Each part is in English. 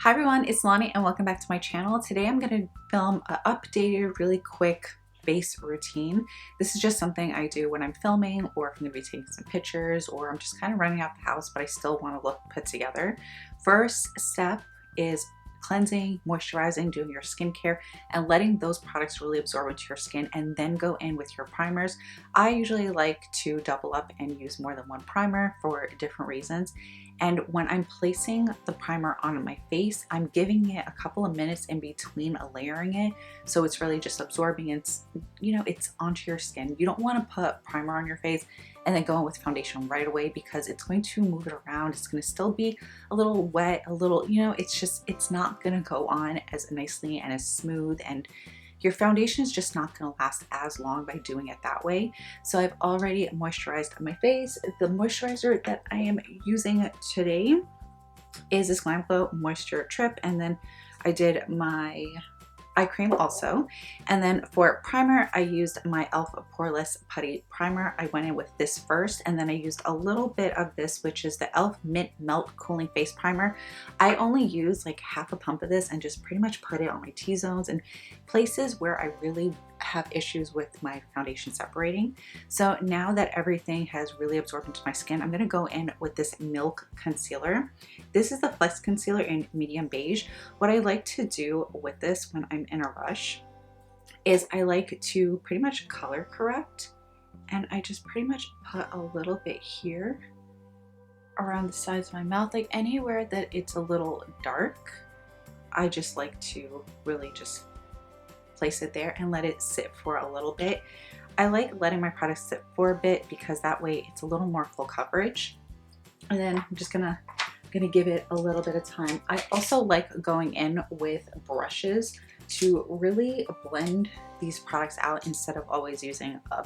Hi everyone, it's Nalanie and welcome back to my channel. Today I'm going to film an updated, really quick face routine. This is just something I do when I'm filming or if I'm going to be taking some pictures or I'm just kind of running out the house but I still want to look put together. First step is cleansing, moisturizing, doing your skincare and letting those products really absorb into your skin and then go in with your primers. I usually like to double up and use more than one primer for different reasons. And when I'm placing the primer on my face, I'm giving it a couple of minutes in between layering it. So it's really just absorbing, it's onto your skin. You don't want to put primer on your face and then go in with foundation right away because it's going to move it around. It's going to still be a little wet, a little, it's not going to go on as nicely and as smooth, and your foundation is just not going to last as long by doing it that way. So I've already moisturized my face. The moisturizer that I am using today is this Glam Glow Moisture Trip, and then I did my eye cream also. And then for primer, I used my e.l.f. Poreless Putty Primer. I went in with this first, and then I used a little bit of this, which is the e.l.f. Mint Melt Cooling Face Primer. I only use like half a pump of this and just pretty much put it on my T-zones and places where I really have issues with my foundation separating. So now that everything has really absorbed into my skin, I'm going to go in with this Milk Concealer. This is the Flex Concealer in medium beige. What I like to do with this when I'm in a rush is I like to pretty much color correct, and I just pretty much put a little bit here around the sides of my mouth, like anywhere that it's a little dark. I just like to really just place it there and let it sit for a little bit. I like letting my products sit for a bit because that way it's a little more full coverage. And then I'm just gonna give it a little bit of time. I also like going in with brushes to really blend these products out instead of always using a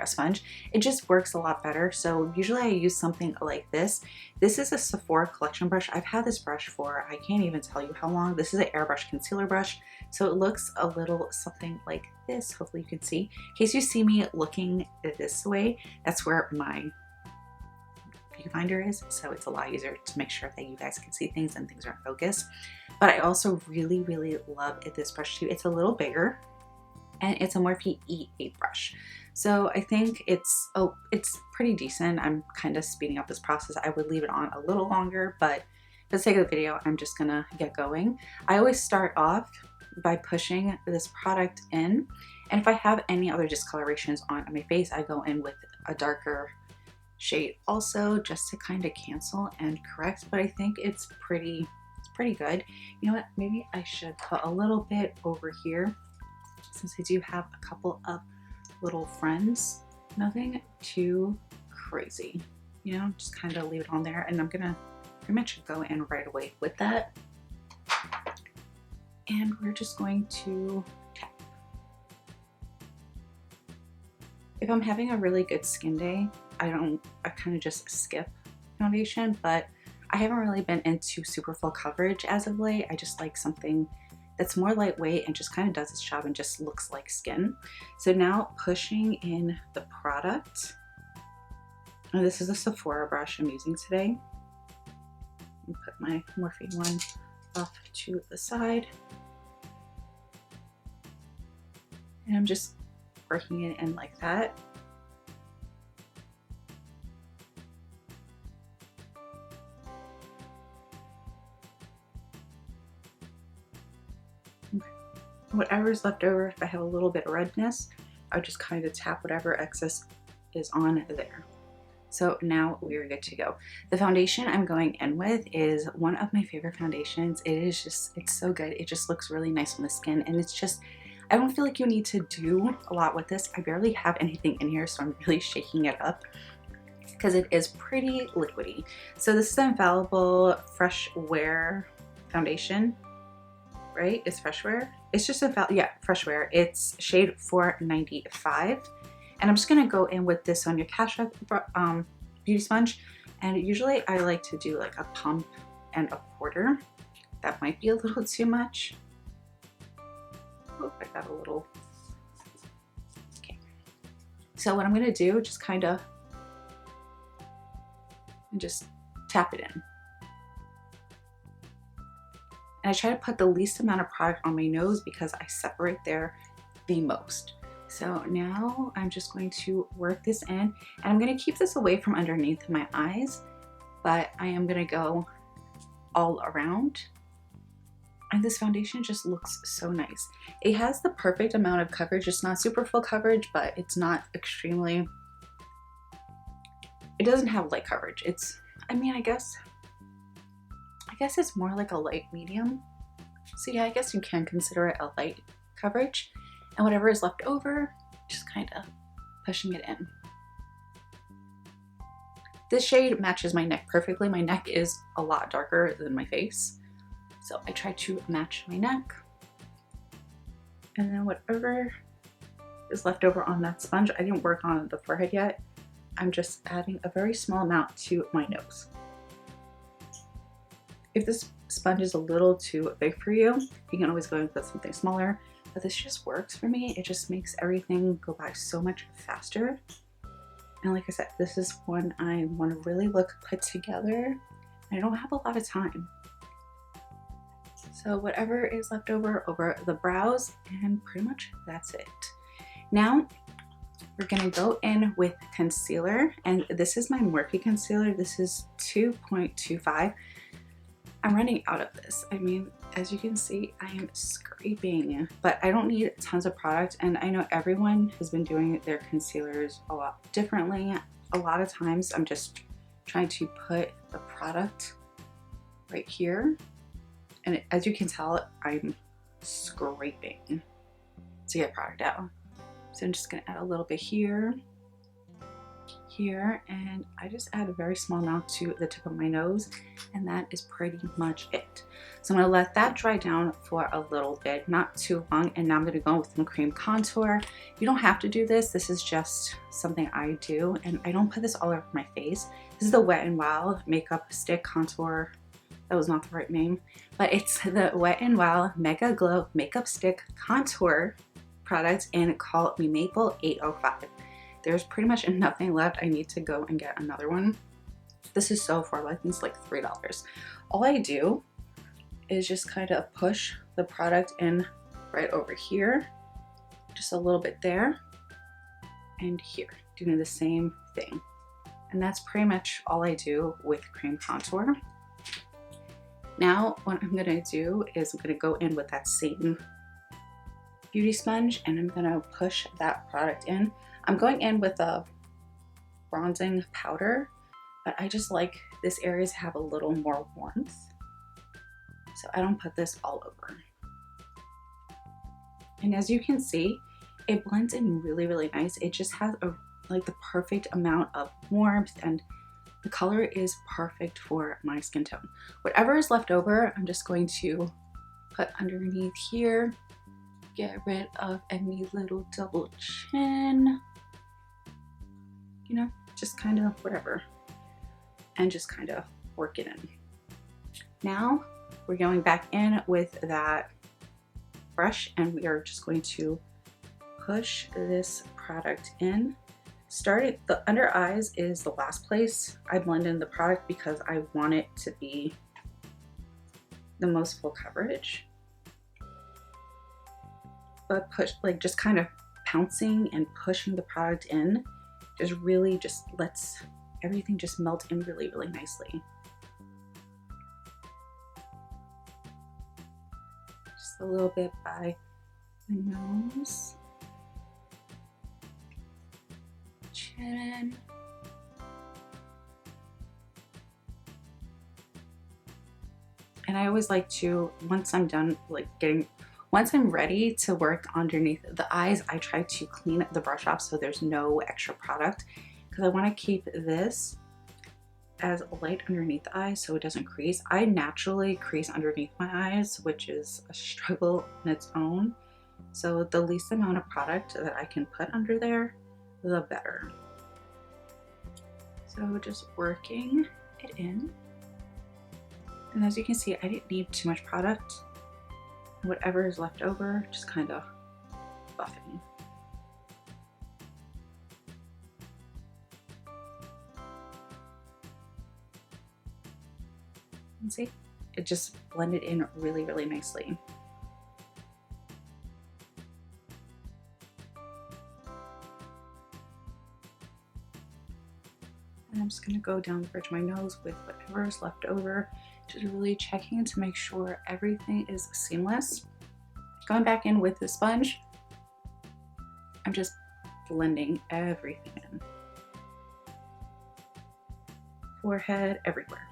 sponge. It just works a lot better. So usually I use something like this. This is a Sephora collection brush. I've had this brush for, I can't even tell you how long. This is an airbrush concealer brush. So it looks a little something like this. Hopefully you can see. In case you see me looking this way, that's where my viewfinder is, so it's a lot easier to make sure that you guys can see things and things are in focus. But I also really love this brush too. It's a little bigger and it's a Morphe E8 brush. So I think it's pretty decent. I'm kind of speeding up this process. I would leave it on a little longer, but for the sake of the video, I'm just gonna get going. I always start off by pushing this product in, and if I have any other discolorations on my face, I go in with a darker shade also just to kind of cancel and correct. But I think it's pretty good. You know what, maybe I should put a little bit over here since I do have a couple of little friends. Nothing too crazy, just kind of leave it on there, and I'm gonna pretty much go in right away with that, and we're just going to tap. If I'm having a really good skin day, I kind of just skip foundation, but I haven't really been into super full coverage as of late. I just like something that's more lightweight and just kind of does its job and just looks like skin. So now pushing in the product, and this is a Sephora brush I'm using today. Put my Morphe one off to the side, and I'm just working it in like that. Whatever's left over, if I have a little bit of redness, I would just kind of tap whatever excess is on there. So now we're good to go. The foundation I'm going in with is one of my favorite foundations. It's so good. It just looks really nice on the skin, and it's just, I don't feel like you need to do a lot with this. I barely have anything in here, so I'm really shaking it up because it is pretty liquidy. So this is the Infallible Freshwear foundation, right? It's Freshwear. It's just Freshwear. It's shade 495. And I'm just gonna go in with this Sonia Kashuk beauty sponge. And usually I like to do like a pump and a quarter. That might be a little too much. Oh, I got a little. Okay. So what I'm gonna do, just kind of, and just tap it in. And I try to put the least amount of product on my nose because I separate there the most. So now I'm just going to work this in, and I'm going to keep this away from underneath my eyes, but I am going to go all around. And this foundation just looks so nice. It has the perfect amount of coverage. It's not super full coverage, but it's not extremely, it doesn't have light coverage. It's, I mean, I guess it's more like a light medium. So yeah, I guess you can consider it a light coverage. And whatever is left over, just kind of pushing it in. This shade matches my neck perfectly. My neck is a lot darker than my face, so I try to match my neck. And then whatever is left over on that sponge, I didn't work on the forehead yet. I'm just adding a very small amount to my nose. If this sponge is a little too big for you, you can always go and put something smaller, but this just works for me. It just makes everything go by so much faster. And like I said, this is when I want to really look put together. I don't have a lot of time. So whatever is left over the brows, and pretty much that's it. Now we're gonna go in with concealer, and this is my Morphe concealer. This is 2.25. I'm running out of this. I mean, as you can see, I am scraping, but I don't need tons of product. And I know everyone has been doing their concealers a lot differently. A lot of times I'm just trying to put the product right here. And as you can tell, I'm scraping to get product out. So I'm just gonna add a little bit here, and I just add a very small amount to the tip of my nose, and that is pretty much it. So I'm gonna let that dry down for a little bit, not too long, and now I'm gonna go with some cream contour. You don't have to do this. This is just something I do, and I don't put this all over my face. This is the Wet n Wild Makeup Stick Contour. That was not the right name, but it's the Wet n Wild Mega Glow Makeup Stick Contour product in Call Me Maple 805. There's pretty much nothing left. I need to go and get another one. This is so affordable. I think it's like $3. All I do is just kind of push the product in right over here, just a little bit there and here, doing the same thing. And that's pretty much all I do with cream contour. Now what I'm gonna do is I'm gonna go in with that same beauty sponge, and I'm gonna push that product in. I'm going in with a bronzing powder, but I just like this area to have a little more warmth. So I don't put this all over. And as you can see, it blends in really, really nice. It just has like the perfect amount of warmth, and the color is perfect for my skin tone. Whatever is left over, I'm just going to put underneath here, get rid of any little double chin, you know, just kind of whatever, and just kind of work it in. Now we're going back in with that brush, and we are just going to push this product in. Starting the under eyes is the last place I blend in the product because I want it to be the most full coverage. But push, like just kind of pouncing and pushing the product in, just really just lets everything just melt in really, really nicely. Just a little bit by the nose, chin, and I always like to, once I'm done once I'm ready to work underneath the eyes, I try to clean the brush off so there's no extra product, because I want to keep this as light underneath the eyes so it doesn't crease. I naturally crease underneath my eyes, which is a struggle on its own. So the least amount of product that I can put under there, the better. So just working it in. And as you can see, I didn't need too much product. Whatever is left over, just kind of buffing. And see, it just blended in really, really nicely. And I'm just gonna go down the bridge of my nose with whatever is left over, just really checking to make sure everything is seamless. Going back in with the sponge, I'm just blending everything in. Forehead, everywhere.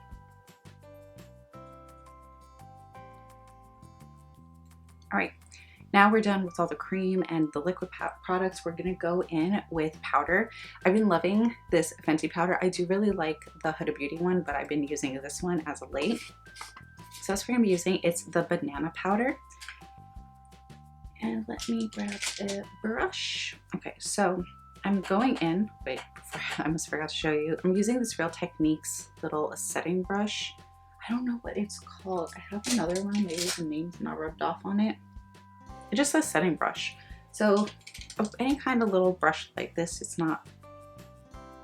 All right, now we're done with all the cream and the liquid products. We're gonna go in with powder. I've been loving this Fenty powder. I do really like the Huda Beauty one, but I've been using this one as of late. So that's what I'm gonna be using. It's the banana powder. And let me grab a brush. Okay, so I'm going in, wait, I almost forgot to show you. I'm using this Real Techniques little setting brush. I don't know what it's called. I have another one, maybe the name's not rubbed off on it. It just says setting brush. So any kind of little brush like this, it's not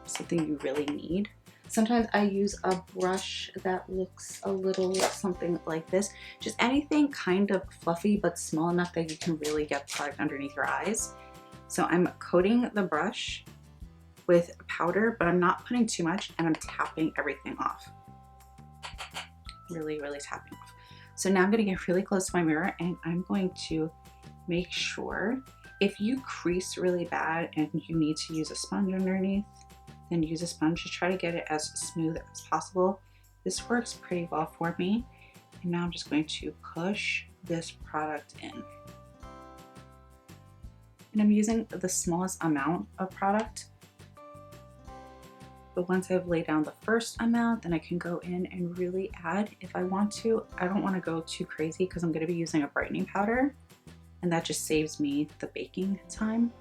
something you really need. Sometimes I use a brush that looks a little something like this. Just anything kind of fluffy but small enough that you can really get product underneath your eyes. So I'm coating the brush with powder, but I'm not putting too much, and I'm tapping everything off. Really, really tapping off. So now I'm gonna get really close to my mirror, and I'm going to make sure, if you crease really bad and you need to use a sponge underneath, then use a sponge to try to get it as smooth as possible. This works pretty well for me. And now I'm just going to push this product in. And I'm using the smallest amount of product. But once I've laid down the first amount, then I can go in and really add if I want to. I don't want to go too crazy because I'm going to be using a brightening powder, and that just saves me the baking time.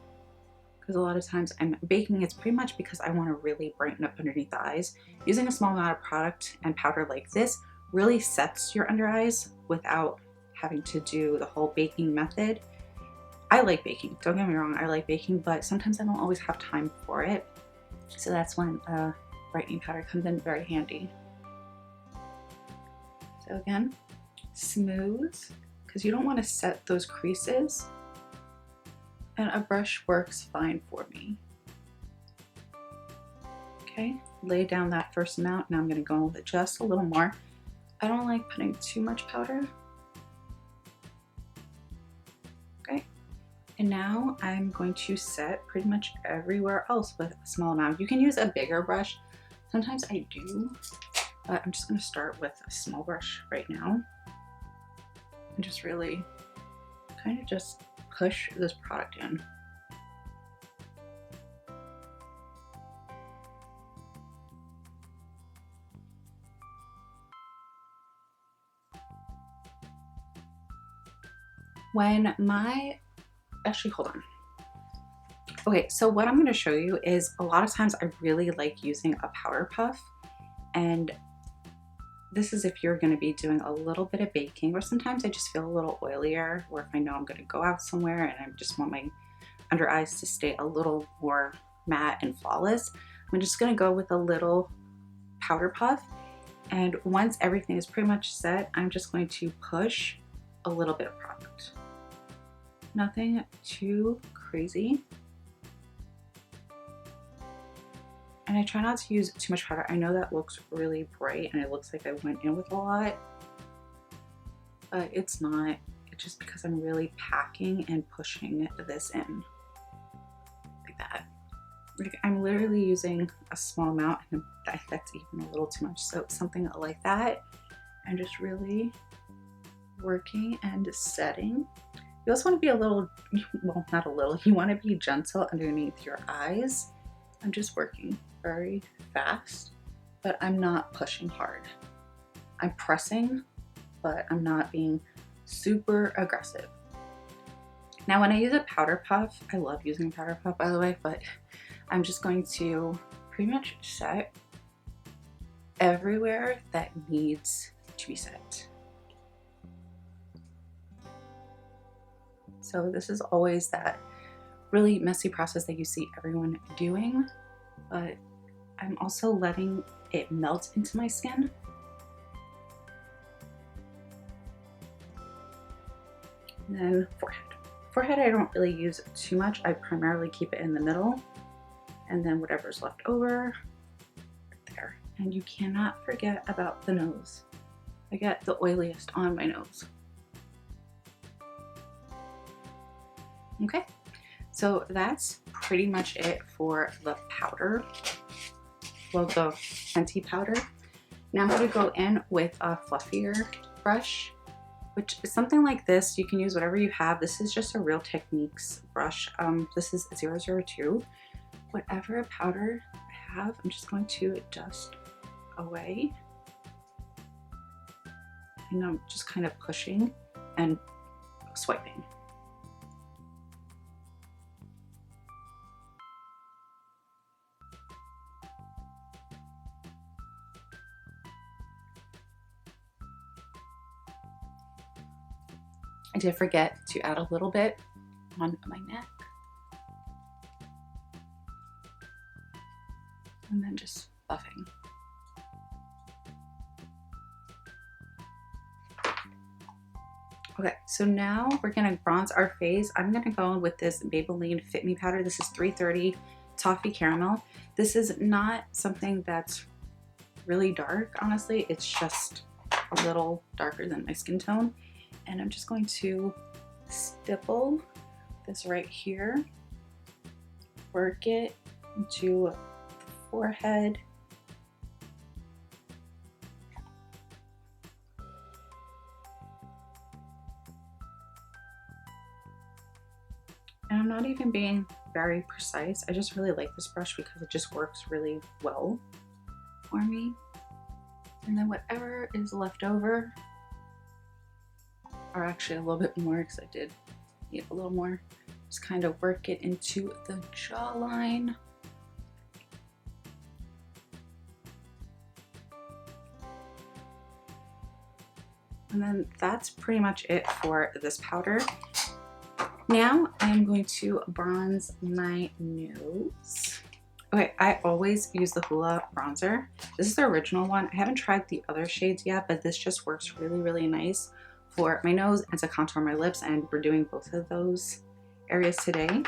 Because a lot of times I'm baking, it's pretty much because I want to really brighten up underneath the eyes. Using a small amount of product and powder like this really sets your under eyes without having to do the whole baking method. I like baking, don't get me wrong, I like baking, but sometimes I don't always have time for it. So that's when brightening powder comes in very handy. So again, smooth, because you don't want to set those creases. And a brush works fine for me. Okay, lay down that first amount. Now I'm going to go with just a little more. I don't like putting too much powder. Okay, and now I'm going to set pretty much everywhere else with a small amount. You can use a bigger brush. Sometimes I do, but I'm just going to start with a small brush right now. And just really kind of just push this product in. Actually, hold on. Okay, so what I'm going to show you is a lot of times I really like using a powder puff, and this is if you're going to be doing a little bit of baking, or sometimes I just feel a little oilier, or if I know I'm going to go out somewhere and I just want my under eyes to stay a little more matte and flawless. I'm just going to go with a little powder puff, and once everything is pretty much set, I'm just going to push a little bit of product. Nothing too crazy. And I try not to use too much powder. I know that looks really bright and it looks like I went in with a lot, but it's not. It's just because I'm really packing and pushing this in like that. Like, I'm literally using a small amount, and that's even a little too much. So something like that, and just really working and setting. You also want to be a little, well, not a little, you want to be gentle underneath your eyes. I'm just working very fast, but I'm not pushing hard. I'm pressing, but I'm not being super aggressive. Now, when I use a powder puff, I love using a powder puff, by the way, but I'm just going to pretty much set everywhere that needs to be set. So this is always that really messy process that you see everyone doing, but I'm also letting it melt into my skin. And then forehead. Forehead I don't really use too much. I primarily keep it in the middle, and then whatever's left over, right there. And you cannot forget about the nose. I get the oiliest on my nose. Okay, so that's pretty much it for the powder. Well, the Fenty powder. Now I'm going to go in with a fluffier brush, which is something like this. You can use whatever you have. This is just a Real Techniques brush. This is 002. Whatever powder I have, I'm just going to dust away. And I'm just kind of pushing and swiping. I did forget to add a little bit on my neck. And then just buffing. Okay, so now we're gonna bronze our face. I'm gonna go in with this Maybelline Fit Me powder. This is 330 Toffee Caramel. This is not something that's really dark, honestly. It's just a little darker than my skin tone. And I'm just going to stipple this right here, work it into the forehead. And I'm not even being very precise. I just really like this brush because it just works really well for me. And then whatever is left over, or actually a little bit more because I did need a little more, just kind of work it into the jawline. And then that's pretty much it for this powder. Now I'm going to bronze my nose. Okay, I always use the Hoola bronzer. This is the original one. I haven't tried the other shades yet, but this just works really, really nice for my nose and to contour my lips, and we're doing both of those areas today.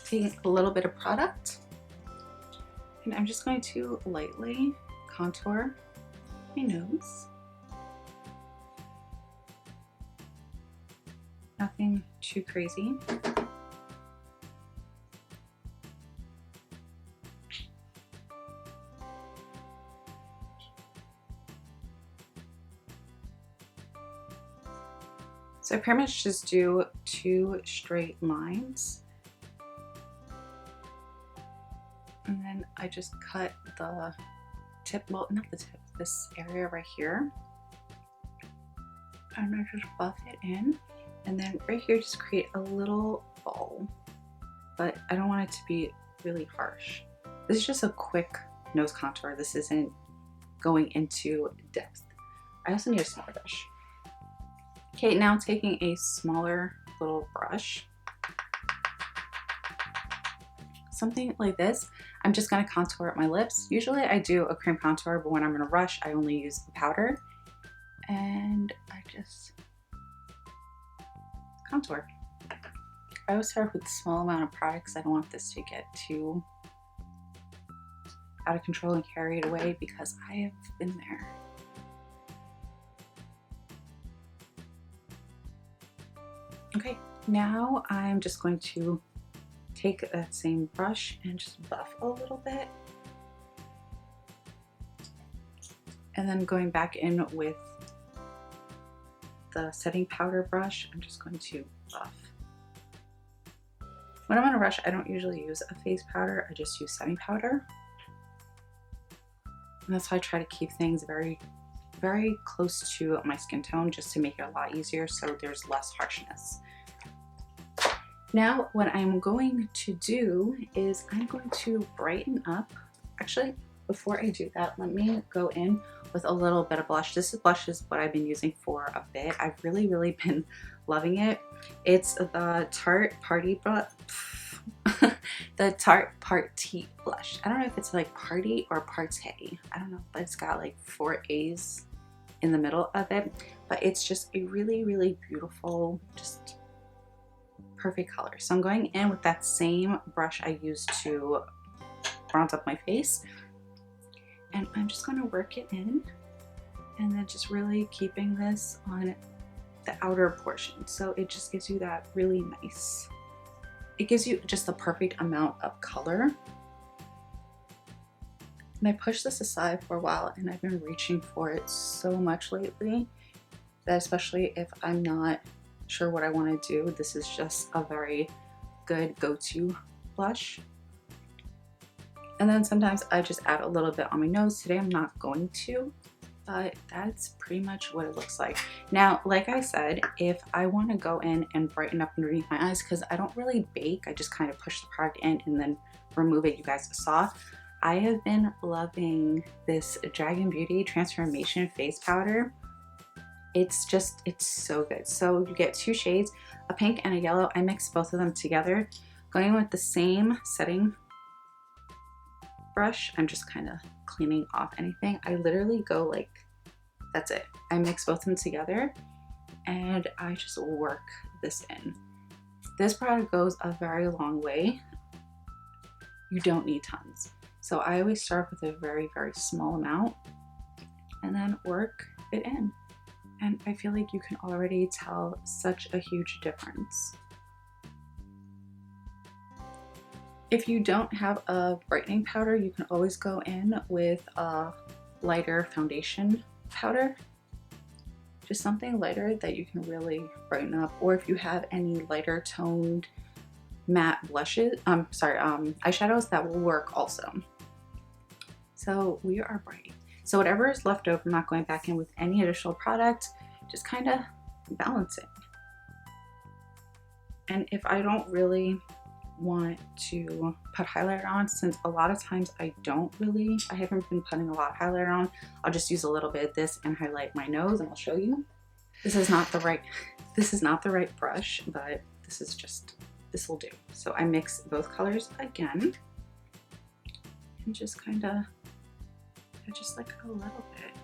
Taking a little bit of product, and I'm just going to lightly contour my nose. Nothing too crazy. So I pretty much just do 2 straight lines. And then I just cut the tip, well, not the tip, this area right here. And I just buff it in. And then right here, just create a little ball. But I don't want it to be really harsh. This is just a quick nose contour. This isn't going into depth. I also need a smaller brush. Okay, now taking a smaller little brush, something like this, I'm just gonna contour my lips. Usually I do a cream contour, but when I'm in a rush, I only use the powder. And I just contour. I always start with a small amount of product because I don't want this to get too out of control and carried away, because I have been there. Okay, now I'm just going to take that same brush and just buff a little bit. And then going back in with the setting powder brush, I'm just going to buff. When I'm in a rush, I don't usually use a face powder, I just use setting powder. And that's why I try to keep things very, very close to my skin tone, just to make it a lot easier so there's less harshness. Now what I'm going to do is I'm going to brighten up. Actually, before I do that, let me go in with a little bit of blush. This blush is what I've been using for a bit. I've really, really been loving it. It's the Tarte Paaarty the Tarte Paaarty blush. I don't know if it's like Paaarty or Paaarty. I don't know, but it's got like 4 A's in the middle of it, but it's just a really, really beautiful, just perfect color. So I'm going in with that same brush I used to bronze up my face, and I'm just going to work it in, and then just really keeping this on the outer portion. So it just gives you that really nice, it gives you just the perfect amount of color. And I pushed this aside for a while, and I've been reaching for it so much lately that especially if I'm not sure what I want to do, this is just a very good go-to blush. And then sometimes I just add a little bit on my nose. Today I'm not going to, but that's pretty much what it looks like. Now, like I said, if I want to go in and brighten up underneath my eyes, because I don't really bake, I just kind of push the product in and then remove it, you guys saw. I have been loving this Dragon Beauty Transformation Face Powder. It's so good. So you get two shades, a pink and a yellow. I mix both of them together. Going with the same setting brush, I'm just kind of cleaning off anything. I literally go like, that's it. I mix both of them together and I just work this in. This product goes a very long way. You don't need tons. So I always start with a very, very small amount and then work it in. And I feel like you can already tell such a huge difference. If you don't have a brightening powder, you can always go in with a lighter foundation powder. Just something lighter that you can really brighten up. Or if you have any lighter toned matte blushes, eyeshadows, that will work also. So we are bright. So whatever is left over, I'm not going back in with any additional product, just kind of balance it. And if I don't really want to put highlighter on, since a lot of times I haven't been putting a lot of highlighter on, I'll just use a little bit of this and highlight my nose, and I'll show you. This is not the right brush, but this will do. So I mix both colors again and just kind of, just like a little bit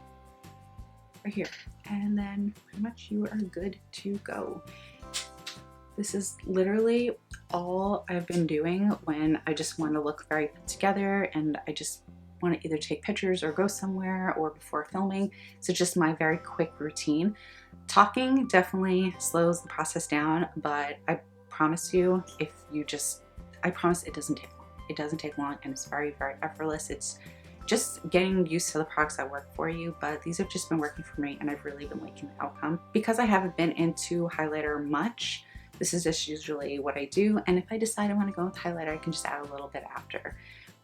right here, and then pretty much you are good to go. This is literally all I've been doing when I just want to look very put together and I just want to either take pictures or go somewhere or before filming. So just my very quick routine. Talking definitely slows the process down, but I promise you, I promise it doesn't take long. It doesn't take long, and it's very, very effortless. It's just getting used to the products that work for you, but these have just been working for me and I've really been liking the outcome. Because I haven't been into highlighter much, this is just usually what I do, and if I decide I want to go with highlighter, I can just add a little bit after.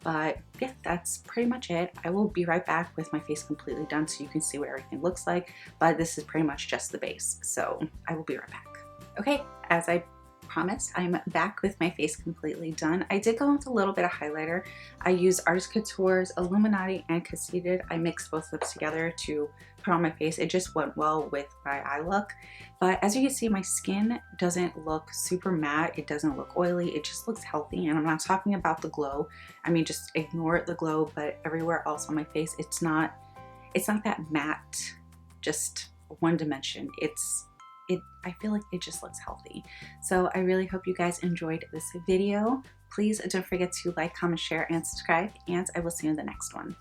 But yeah, that's pretty much it. I will be right back with my face completely done so you can see what everything looks like, but this is pretty much just the base, so I will be right back. Okay, as I promised, I'm back with my face completely done. I did go with a little bit of highlighter. I used Artist Couture's Illuminati and Conceited. I mixed both lips together to put on my face. It just went well with my eye look. But as you can see, my skin doesn't look super matte. It doesn't look oily. It just looks healthy. And I'm not talking about the glow. I mean, just ignore the glow, but everywhere else on my face, it's not that matte, just one dimension. I feel like it just looks healthy. So I really hope you guys enjoyed this video. Please don't forget to like, comment, share, and subscribe, and I will see you in the next one.